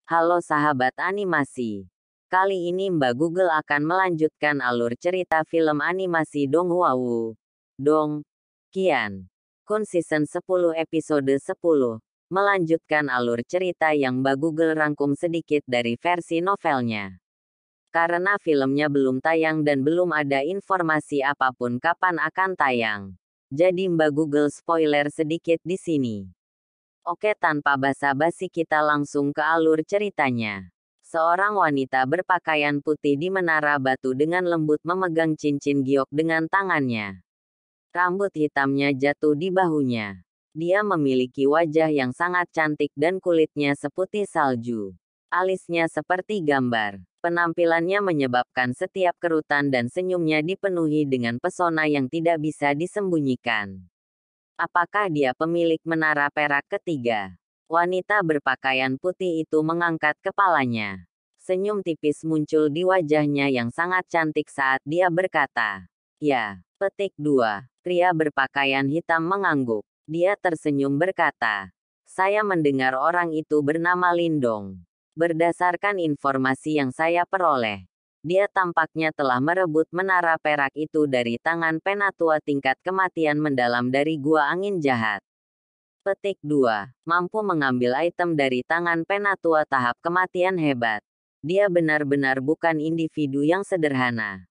Halo sahabat animasi. Kali ini Mbak Google akan melanjutkan alur cerita film animasi Donghua Woo Dong Qian Kun Season 10 episode 10. Melanjutkan alur cerita yang Mbak Google rangkum sedikit dari versi novelnya. Karena filmnya belum tayang dan belum ada informasi apapun kapan akan tayang. Jadi Mbak Google spoiler sedikit di sini. Oke, tanpa basa-basi kita langsung ke alur ceritanya. Seorang wanita berpakaian putih di menara batu dengan lembut memegang cincin giok dengan tangannya. Rambut hitamnya jatuh di bahunya. Dia memiliki wajah yang sangat cantik dan kulitnya seputih salju. Alisnya seperti gambar. Penampilannya menyebabkan setiap kerutan dan senyumnya dipenuhi dengan pesona yang tidak bisa disembunyikan. Apakah dia pemilik menara perak ketiga? Wanita berpakaian putih itu mengangkat kepalanya. Senyum tipis muncul di wajahnya yang sangat cantik saat dia berkata, "Ya." Petik 2. Pria berpakaian hitam mengangguk. Dia tersenyum berkata, "Saya mendengar orang itu bernama Lindong. Berdasarkan informasi yang saya peroleh, dia tampaknya telah merebut menara perak itu dari tangan penatua tingkat kematian mendalam dari Gua Angin Jahat." Petik 2. Mampu mengambil item dari tangan penatua tahap kematian hebat. Dia benar-benar bukan individu yang sederhana.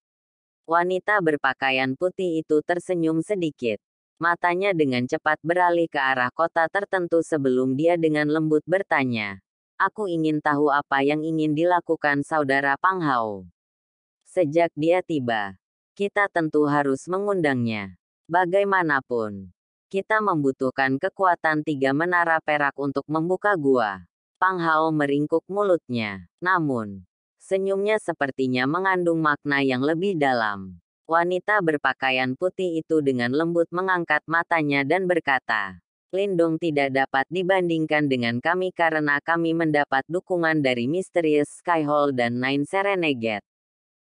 Wanita berpakaian putih itu tersenyum sedikit. Matanya dengan cepat beralih ke arah kota tertentu sebelum dia dengan lembut bertanya, "Aku ingin tahu apa yang ingin dilakukan saudara Pang Hao. Sejak dia tiba, kita tentu harus mengundangnya. Bagaimanapun, kita membutuhkan kekuatan 3 menara perak untuk membuka gua." Pang Hao meringkuk mulutnya. Namun, senyumnya sepertinya mengandung makna yang lebih dalam. Wanita berpakaian putih itu dengan lembut mengangkat matanya dan berkata, "Lindong tidak dapat dibandingkan dengan kami karena kami mendapat dukungan dari Mysterious Skyhole dan Nine Serenegate.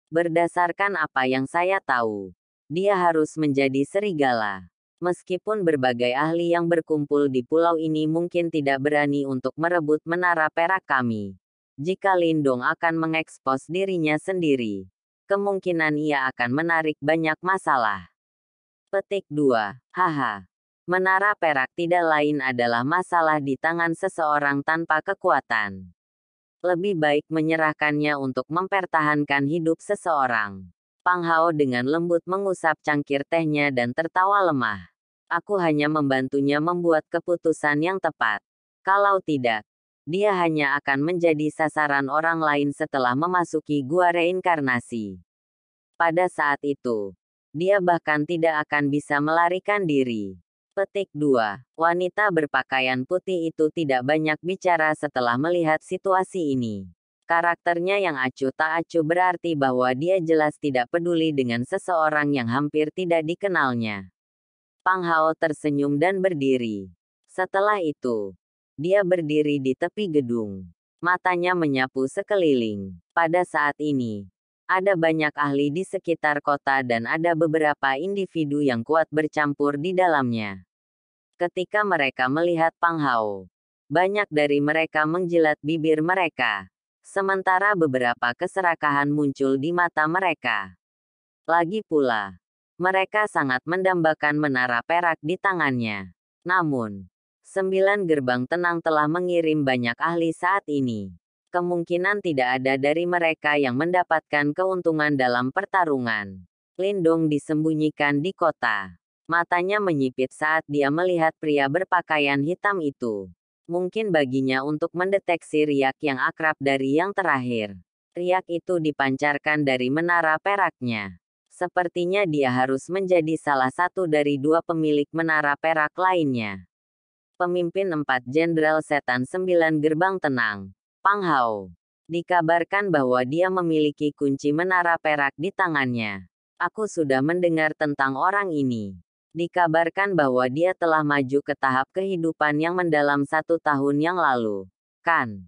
Berdasarkan apa yang saya tahu, dia harus menjadi serigala. Meskipun berbagai ahli yang berkumpul di pulau ini mungkin tidak berani untuk merebut menara perak kami. Jika Lindong akan mengekspos dirinya sendiri, kemungkinan ia akan menarik banyak masalah." Petik 2. Haha. Menara perak tidak lain adalah masalah di tangan seseorang tanpa kekuatan. Lebih baik menyerahkannya untuk mempertahankan hidup seseorang. Pang Hao dengan lembut mengusap cangkir tehnya dan tertawa lemah. "Aku hanya membantunya membuat keputusan yang tepat. Kalau tidak, dia hanya akan menjadi sasaran orang lain setelah memasuki gua reinkarnasi. Pada saat itu, dia bahkan tidak akan bisa melarikan diri." Petik 2. Wanita berpakaian putih itu tidak banyak bicara setelah melihat situasi ini. Karakternya yang acuh tak acuh berarti bahwa dia jelas tidak peduli dengan seseorang yang hampir tidak dikenalnya. Pang Hao tersenyum dan berdiri. Setelah itu, dia berdiri di tepi gedung. Matanya menyapu sekeliling. Pada saat ini, ada banyak ahli di sekitar kota dan ada beberapa individu yang kuat bercampur di dalamnya. Ketika mereka melihat Pang Hao, banyak dari mereka menjilat bibir mereka. Sementara beberapa keserakahan muncul di mata mereka. Lagi pula, mereka sangat mendambakan menara perak di tangannya. Namun, 9 gerbang tenang telah mengirim banyak ahli saat ini. Kemungkinan tidak ada dari mereka yang mendapatkan keuntungan dalam pertarungan. Lindong disembunyikan di kota. Matanya menyipit saat dia melihat pria berpakaian hitam itu. Mungkin baginya untuk mendeteksi riak yang akrab dari yang terakhir. Riak itu dipancarkan dari menara peraknya. Sepertinya dia harus menjadi salah satu dari 2 pemilik menara perak lainnya. Pemimpin 4 Jenderal Setan 9 Gerbang Tenang, Pang Hao. Dikabarkan bahwa dia memiliki kunci menara perak di tangannya. Aku sudah mendengar tentang orang ini. Dikabarkan bahwa dia telah maju ke tahap kehidupan yang mendalam 1 tahun yang lalu. Kan?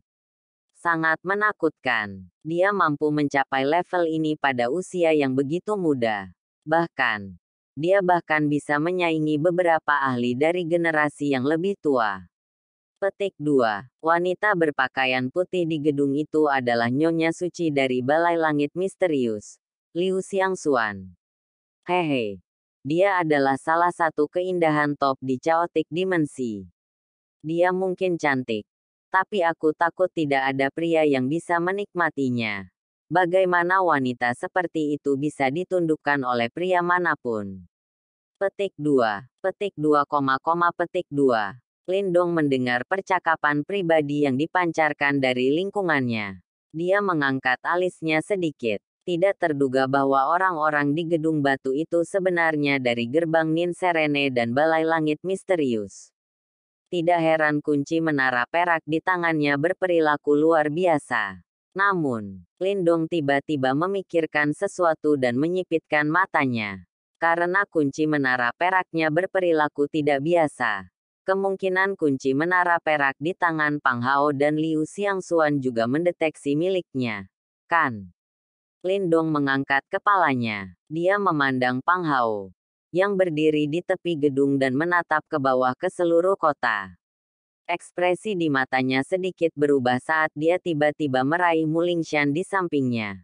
Sangat menakutkan. Dia mampu mencapai level ini pada usia yang begitu muda. Bahkan, dia bahkan bisa menyaingi beberapa ahli dari generasi yang lebih tua. Petik 2. Wanita berpakaian putih di gedung itu adalah Nyonya Suci dari Balai Langit Misterius, Liu Xiangxuan. Hehe. Dia adalah salah satu keindahan top di Chaotic Dimensi. Dia mungkin cantik. Tapi aku takut tidak ada pria yang bisa menikmatinya. Bagaimana wanita seperti itu bisa ditundukkan oleh pria manapun? Petik 2. Petik 2, petik 2. Lindong mendengar percakapan pribadi yang dipancarkan dari lingkungannya. Dia mengangkat alisnya sedikit. Tidak terduga bahwa orang-orang di gedung batu itu sebenarnya dari gerbang Nin Serene dan Balai Langit Misterius. Tidak heran kunci menara perak di tangannya berperilaku luar biasa. Namun, Lindong tiba-tiba memikirkan sesuatu dan menyipitkan matanya. Karena kunci menara peraknya berperilaku tidak biasa. Kemungkinan kunci menara perak di tangan Pang Hao dan Liu Xiangxuan juga mendeteksi miliknya. Kan? Lindong mengangkat kepalanya. Dia memandang Pang Hao, yang berdiri di tepi gedung dan menatap ke bawah ke seluruh kota. Ekspresi di matanya sedikit berubah saat dia tiba-tiba meraih Mulingshan di sampingnya.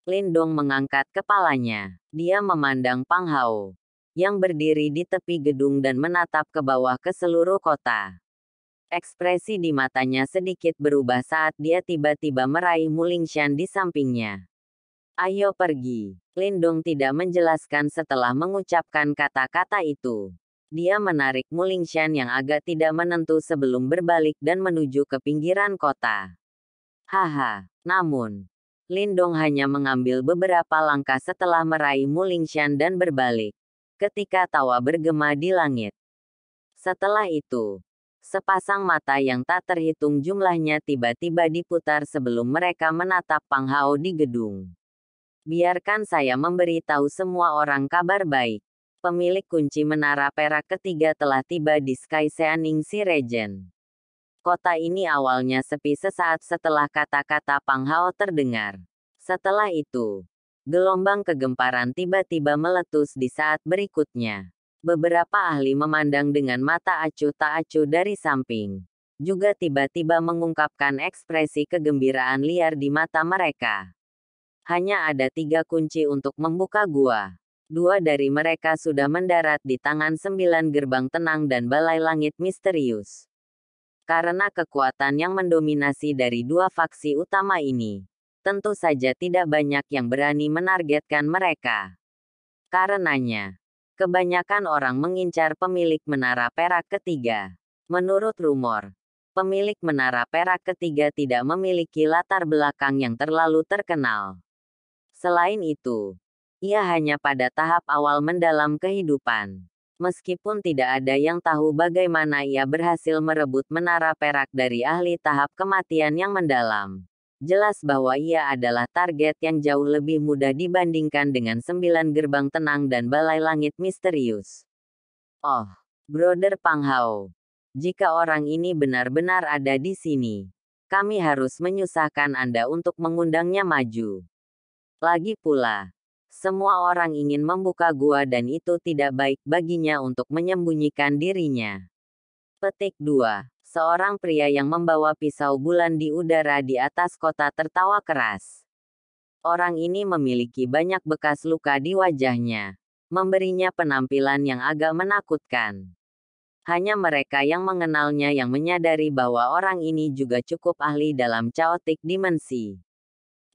Lindong mengangkat kepalanya. Dia memandang Pang Hao, yang berdiri di tepi gedung dan menatap ke bawah ke seluruh kota. Ekspresi di matanya sedikit berubah saat dia tiba-tiba meraih Mulingshan di sampingnya. Ayo pergi. Lindong tidak menjelaskan setelah mengucapkan kata-kata itu. Dia menarik Mulingshan yang agak tidak menentu sebelum berbalik dan menuju ke pinggiran kota. Haha, namun, Lindong hanya mengambil beberapa langkah setelah meraih Mulingshan dan berbalik. Ketika tawa bergema di langit. Setelah itu, sepasang mata yang tak terhitung jumlahnya tiba-tiba diputar sebelum mereka menatap Pang Hao di gedung. Biarkan saya memberitahu semua orang kabar baik. Pemilik kunci menara perak ketiga telah tiba di Sky Seaningsi Region. Kota ini awalnya sepi sesaat setelah kata-kata Pang Hao terdengar. Setelah itu, gelombang kegemparan tiba-tiba meletus di saat berikutnya. Beberapa ahli memandang dengan mata acuh tak acuh dari samping. Juga tiba-tiba mengungkapkan ekspresi kegembiraan liar di mata mereka. Hanya ada 3 kunci untuk membuka gua. 2 dari mereka sudah mendarat di tangan 9 gerbang tenang dan Balai Langit Misterius. Karena kekuatan yang mendominasi dari 2 faksi utama ini, tentu saja tidak banyak yang berani menargetkan mereka. Karenanya, kebanyakan orang mengincar pemilik menara perak ketiga. Menurut rumor, pemilik menara perak ketiga tidak memiliki latar belakang yang terlalu terkenal. Selain itu, ia hanya pada tahap awal mendalam kehidupan. Meskipun tidak ada yang tahu bagaimana ia berhasil merebut menara perak dari ahli tahap kematian yang mendalam. Jelas bahwa ia adalah target yang jauh lebih mudah dibandingkan dengan 9 gerbang tenang dan Balai Langit Misterius. Oh, Brother Pang Hao. Jika orang ini benar-benar ada di sini, kami harus menyusahkan Anda untuk mengundangnya maju. Lagi pula, semua orang ingin membuka gua dan itu tidak baik baginya untuk menyembunyikan dirinya. Petik 2. Seorang pria yang membawa pisau bulan di udara di atas kota tertawa keras. Orang ini memiliki banyak bekas luka di wajahnya, memberinya penampilan yang agak menakutkan. Hanya mereka yang mengenalnya yang menyadari bahwa orang ini juga cukup ahli dalam Chaotic Dimensi.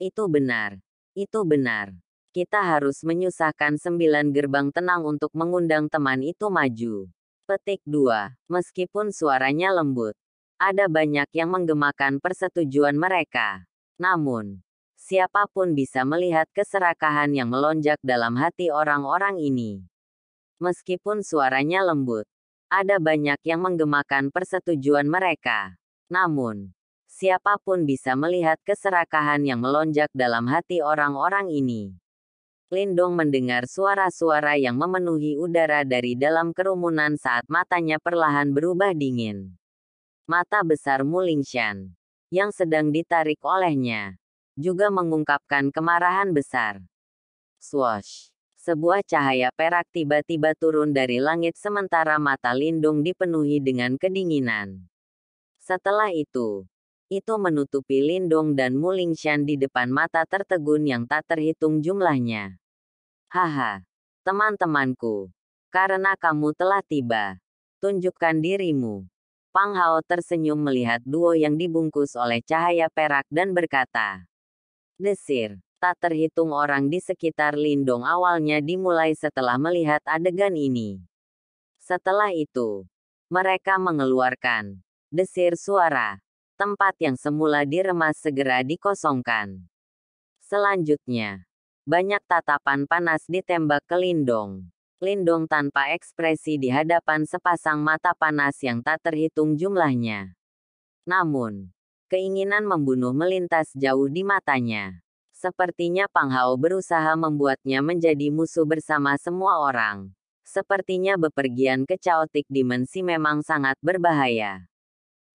Itu benar. Itu benar. Kita harus menyusahkan 9 gerbang tenang untuk mengundang teman itu maju. Petik 2. Meskipun suaranya lembut, ada banyak yang menggemakan persetujuan mereka. Namun, siapapun bisa melihat keserakahan yang melonjak dalam hati orang-orang ini. Meskipun suaranya lembut, ada banyak yang menggemakan persetujuan mereka. Namun, siapapun bisa melihat keserakahan yang melonjak dalam hati orang-orang ini. Lindong mendengar suara-suara yang memenuhi udara dari dalam kerumunan saat matanya perlahan berubah dingin. Mata besar Mulingshan, yang sedang ditarik olehnya, juga mengungkapkan kemarahan besar. Swoosh! Sebuah cahaya perak tiba-tiba turun dari langit sementara mata Lindong dipenuhi dengan kedinginan. Setelah itu menutupi Lindong dan Mulingshan di depan mata tertegun yang tak terhitung jumlahnya. Haha, teman-temanku, karena kamu telah tiba. Tunjukkan dirimu. Pang Hao tersenyum melihat duo yang dibungkus oleh cahaya perak dan berkata, desir. Tak terhitung orang di sekitar Lindong awalnya dimulai setelah melihat adegan ini. Setelah itu, mereka mengeluarkan desir suara. Tempat yang semula diremas segera dikosongkan. Selanjutnya, banyak tatapan panas ditembak ke Lindong. Lindong tanpa ekspresi di hadapan sepasang mata panas yang tak terhitung jumlahnya. Namun, keinginan membunuh melintas jauh di matanya. Sepertinya Pang Hao berusaha membuatnya menjadi musuh bersama semua orang. Sepertinya bepergian ke chaotic dimensi memang sangat berbahaya.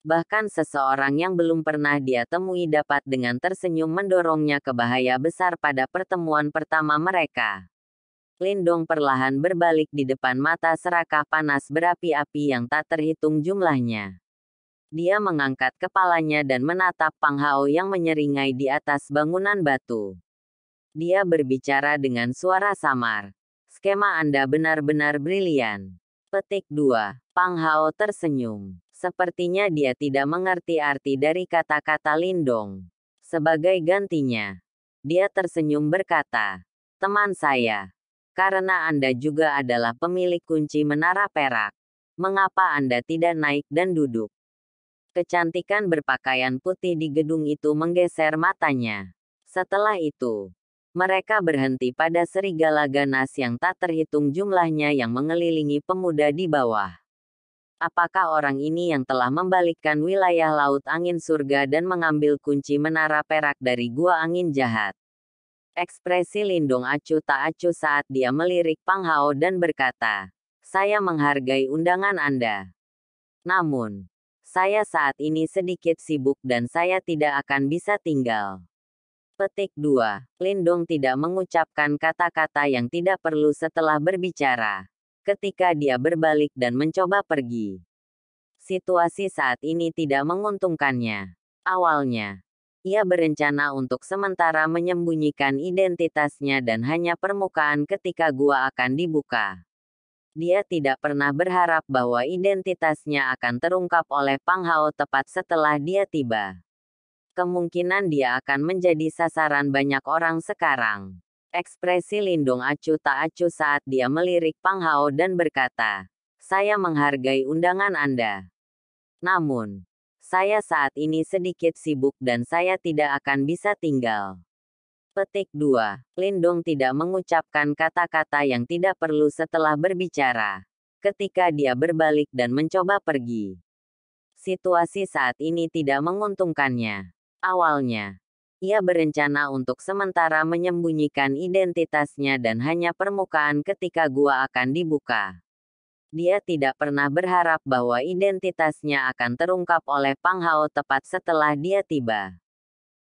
Bahkan seseorang yang belum pernah dia temui dapat dengan tersenyum mendorongnya ke bahaya besar pada pertemuan pertama mereka. Lindong perlahan berbalik di depan mata serakah panas berapi-api yang tak terhitung jumlahnya. Dia mengangkat kepalanya dan menatap Pang Hao yang menyeringai di atas bangunan batu. Dia berbicara dengan suara samar. Skema Anda benar-benar brilian. Petik 2. Pang Hao tersenyum. Sepertinya dia tidak mengerti arti dari kata-kata Lindong. Sebagai gantinya, dia tersenyum berkata, teman saya, karena Anda juga adalah pemilik kunci menara perak. Mengapa Anda tidak naik dan duduk? Kecantikan berpakaian putih di gedung itu menggeser matanya. Setelah itu, mereka berhenti pada serigala ganas yang tak terhitung jumlahnya yang mengelilingi pemuda di bawah. Apakah orang ini yang telah membalikkan wilayah laut angin surga dan mengambil kunci menara perak dari gua angin jahat? Ekspresi Lindong acuh tak acuh saat dia melirik Pang Hao dan berkata, saya menghargai undangan Anda. Namun, saya saat ini sedikit sibuk dan saya tidak akan bisa tinggal. Petik 2. Lindong tidak mengucapkan kata-kata yang tidak perlu setelah berbicara. Ketika dia berbalik dan mencoba pergi. Situasi saat ini tidak menguntungkannya. Awalnya, ia berencana untuk sementara menyembunyikan identitasnya dan hanya permukaan ketika gua akan dibuka. Dia tidak pernah berharap bahwa identitasnya akan terungkap oleh Pang Hao tepat setelah dia tiba. Kemungkinan dia akan menjadi sasaran banyak orang sekarang. Ekspresi Lindong acuh tak acuh saat dia melirik Pang Hao dan berkata, saya menghargai undangan Anda. Namun, saya saat ini sedikit sibuk dan saya tidak akan bisa tinggal. Petik 2. Lindong tidak mengucapkan kata-kata yang tidak perlu setelah berbicara. Ketika dia berbalik dan mencoba pergi. Situasi saat ini tidak menguntungkannya. Awalnya, ia berencana untuk sementara menyembunyikan identitasnya dan hanya permukaan ketika gua akan dibuka. Dia tidak pernah berharap bahwa identitasnya akan terungkap oleh Pang Hao tepat setelah dia tiba.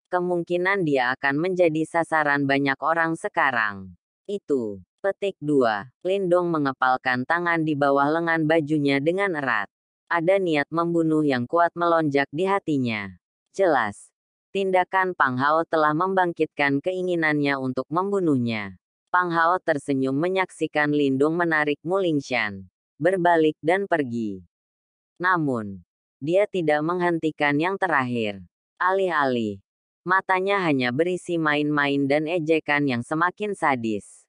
Kemungkinan dia akan menjadi sasaran banyak orang sekarang. Itu. Petik 2. Lindong mengepalkan tangan di bawah lengan bajunya dengan erat. Ada niat membunuh yang kuat melonjak di hatinya. Jelas. Tindakan Pang Hao telah membangkitkan keinginannya untuk membunuhnya. Pang Hao tersenyum menyaksikan Lindong menarik Mulingshan, berbalik dan pergi. Namun, dia tidak menghentikan yang terakhir. Alih-alih, matanya hanya berisi main-main dan ejekan yang semakin sadis.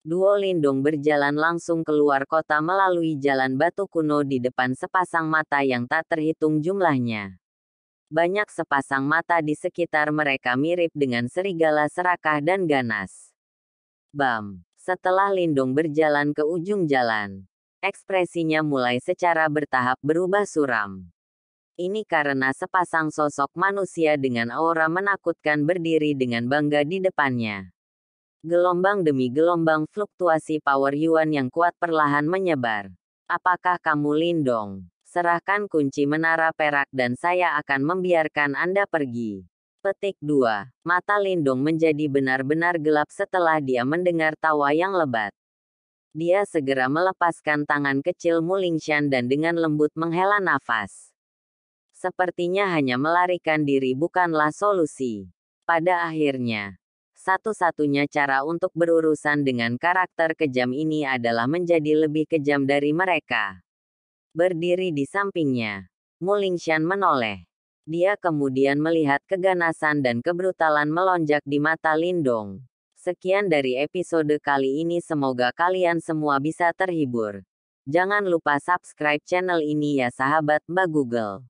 Duo Lindong berjalan langsung keluar kota melalui jalan batu kuno di depan sepasang mata yang tak terhitung jumlahnya. Banyak sepasang mata di sekitar mereka mirip dengan serigala serakah dan ganas. Bam! Setelah Lindong berjalan ke ujung jalan, ekspresinya mulai secara bertahap berubah suram. Ini karena sepasang sosok manusia dengan aura menakutkan berdiri dengan bangga di depannya. Gelombang demi gelombang fluktuasi power Yuan yang kuat perlahan menyebar. Apakah kamu Lindong? Serahkan kunci menara perak dan saya akan membiarkan Anda pergi. Petik 2. Mata Lindong menjadi benar-benar gelap setelah dia mendengar tawa yang lebat. Dia segera melepaskan tangan kecil Mulingshan dan dengan lembut menghela nafas. Sepertinya hanya melarikan diri bukanlah solusi. Pada akhirnya, satu-satunya cara untuk berurusan dengan karakter kejam ini adalah menjadi lebih kejam dari mereka. Berdiri di sampingnya, Mulingshan menoleh. Dia kemudian melihat keganasan dan kebrutalan melonjak di mata Lindong. Sekian dari episode kali ini, semoga kalian semua bisa terhibur. Jangan lupa subscribe channel ini ya sahabat Mbak Google.